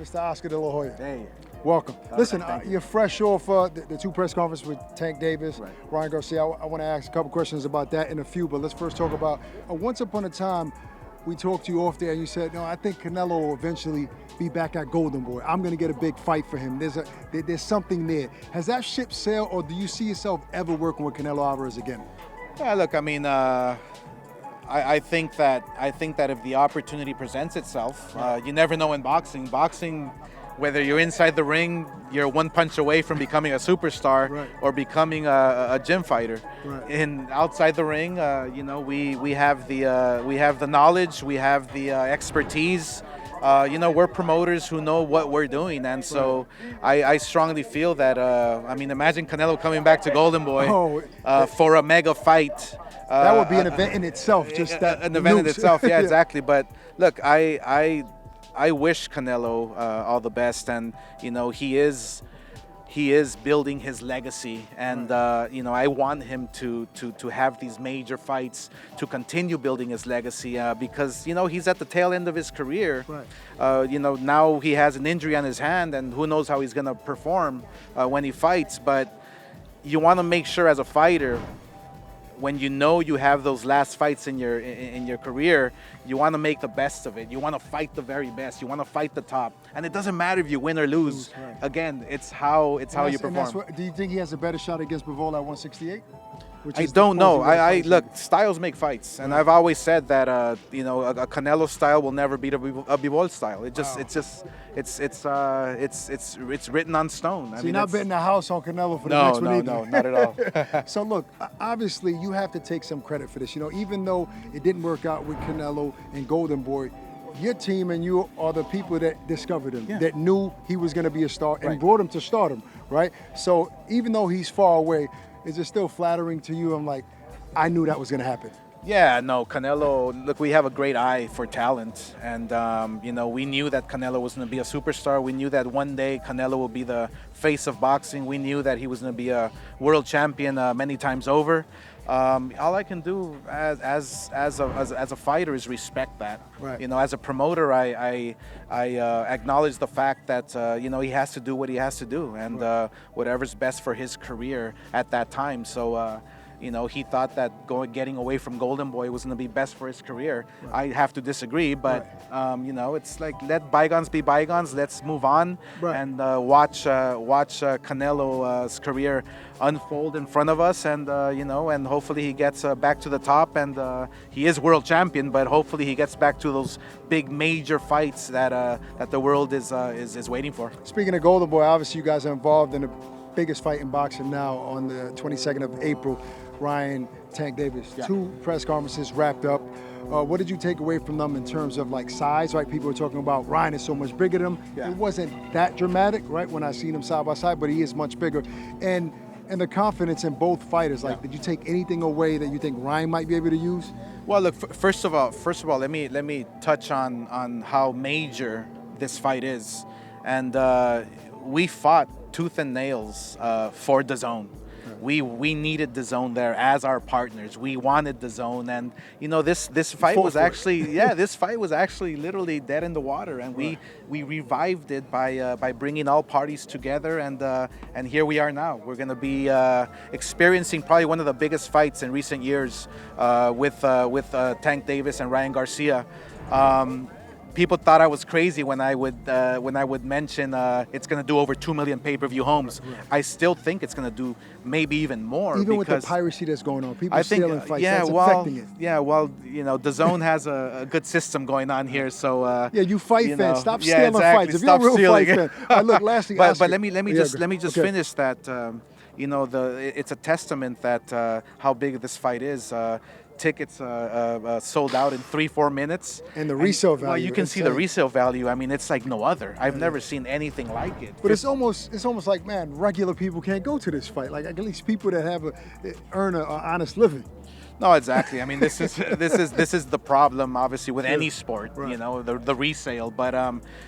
Mr. Oscar De La Hoya. Hey. Welcome. Listen, thank you. you're fresh off the two press conferences with Tank Davis, Right. Ryan Garcia. I want to ask a couple questions about that in a few, but let's first talk about once upon a time, we talked to you off there and you said, no, I think Canelo will eventually be back at Golden Boy. I'm going to get a big fight for him. There's something there. Has that ship sailed, or do you see yourself ever working with Canelo Alvarez again? Yeah, look, I mean, I think that if the opportunity presents itself, you never know in boxing. Boxing, whether you're inside the ring, you're one punch away from becoming a superstar, Right. or becoming a gym fighter. Right. And outside the ring, we have the knowledge, we have the expertise. We're promoters who know what we're doing, and so I strongly feel that. Imagine Canelo coming back to Golden Boy for a mega fight. That would be an event in itself, just that an event in news. itself. Yeah, exactly. But look, I wish Canelo all the best, and he is building his legacy, and I want him to have these major fights to continue building his legacy, because he's at the tail end of his career. Right. Now he has an injury on his hand, and who knows how he's going to perform when he fights. But you want to make sure as a fighter, when you have those last fights in your career, you want to make the best of it. You want to fight the very best. You want to fight the top, and it doesn't matter if you win or lose. Right. Again, it's how you perform. Do you think he has a better shot against Bivol at 168? I don't know. I look, styles make fights, and I've always said that a Canelo style will never beat a Bivol style. It's written on stone. So you're not betting the house on Canelo for the next one either? No, not at all. So look, obviously you have to take some credit for this. Even though it didn't work out with Canelo and Golden Boy, your team and you are the people that discovered him, that knew he was going to be a star and brought him to stardom, right? So even though he's far away, is it still flattering to you? I'm like, I knew that was going to happen. Yeah, no, Canelo, look, we have a great eye for talent. And, we knew that Canelo was going to be a superstar. We knew that one day Canelo will be the face of boxing. We knew that he was going to be a world champion many times over. All I can do as a fighter is respect that. Right. As a promoter, I acknowledge the fact that he has to do what he has to do, and whatever's best for his career at that time. So. He thought that getting away from Golden Boy was going to be best for his career. Right. I have to disagree, but it's like, let bygones be bygones. Let's move on and watch Canelo's career unfold in front of us, and and hopefully he gets back to the top, and he is world champion. But hopefully he gets back to those big major fights that the world is waiting for. Speaking of Golden Boy, obviously you guys are involved in the biggest fight in boxing now on the 22nd of April. Ryan, Tank Davis, 2 press conferences wrapped up. What did you take away from them in terms of like size, right? People were talking about Ryan is so much bigger than him. Yeah. It wasn't that dramatic, right, when I seen them side by side, but he is much bigger. And the confidence in both fighters, like, did you take anything away that you think Ryan might be able to use? Well, look, first of all, let me touch on how major this fight is. And we fought tooth and nails for DAZN. We needed DAZN there as our partners. We wanted DAZN, and this fight was actually this fight was actually literally dead in the water, and we revived it by bringing all parties together, and here we are now. We're going to be experiencing probably one of the biggest fights in recent years with Tank Davis and Ryan Garcia. People thought I was crazy when I would mention it's going to do over 2 million pay-per-view homes. I still think it's going to do maybe even more. Even with the piracy that's going on, people stealing fights, that's affecting it. Yeah, well, DAZN has a good system going on here, so you fight fans, stop stealing fights. If you're a real fight fan, look, lastly, but let me just finish that. It's a testament that how big this fight is. Tickets sold out in 3-4 minutes, and the resale value. Well, you can see the resale value. I mean, it's like no other. I've never seen anything like it. But it's almost like, man, regular people can't go to this fight. Like at least people that earn an honest living. No, exactly. I mean, this is the problem, obviously, with any sport. The resale. But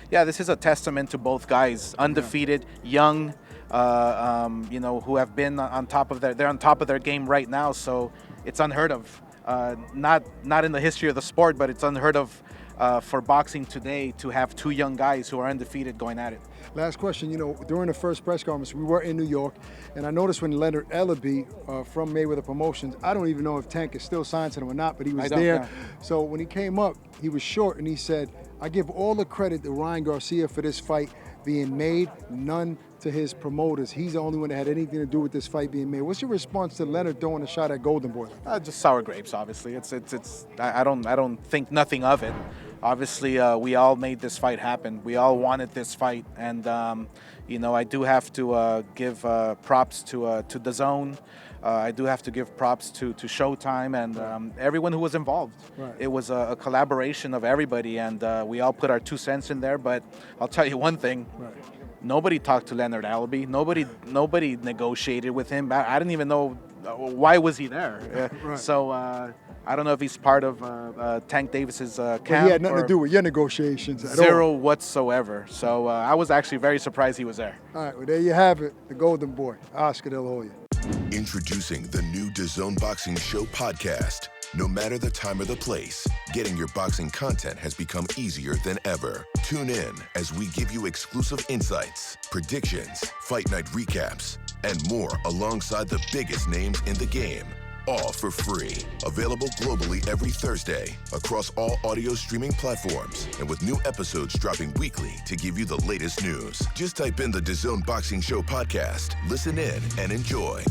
this is a testament to both guys, undefeated, young, who have been on top of their game right now. So it's unheard of. not in the history of the sport, but it's unheard of for boxing today to have two young guys who are undefeated going at it. Last question, during the first press conference, we were in New York, and I noticed when Leonard Ellaby from Mayweather Promotions, I don't even know if Tank is still signed to them or not, but he was there. Yeah. So when he came up, he was short, and he said, I give all the credit to Ryan Garcia for this fight being made, none to his promoters. He's the only one that had anything to do with this fight being made. What's your response to Leonard throwing a shot at Golden Boy? Just sour grapes, obviously. I don't think nothing of it. Obviously, we all made this fight happen. We all wanted this fight, and I do have to give props to DAZN. I do have to give props to Showtime and everyone who was involved. Right. It was a collaboration of everybody, and we all put our 2 cents in there. But I'll tell you one thing. Right. Nobody talked to Leonard Ellaby. Nobody negotiated with him. I didn't even know why was he there. Right. So I don't know if he's part of Tank Davis's camp. Well, he had nothing to do with your negotiations at all. Zero whatsoever. So I was actually very surprised he was there. All right, well, there you have it, the Golden Boy, Oscar De La Hoya. Introducing the new DAZN Boxing Show podcast. No matter the time or the place, getting your boxing content has become easier than ever. Tune in as we give you exclusive insights, predictions, fight night recaps, and more alongside the biggest names in the game. All for free. Available globally every Thursday across all audio streaming platforms and with new episodes dropping weekly to give you the latest news. Just type in the DAZN Boxing Show podcast, listen in, and enjoy.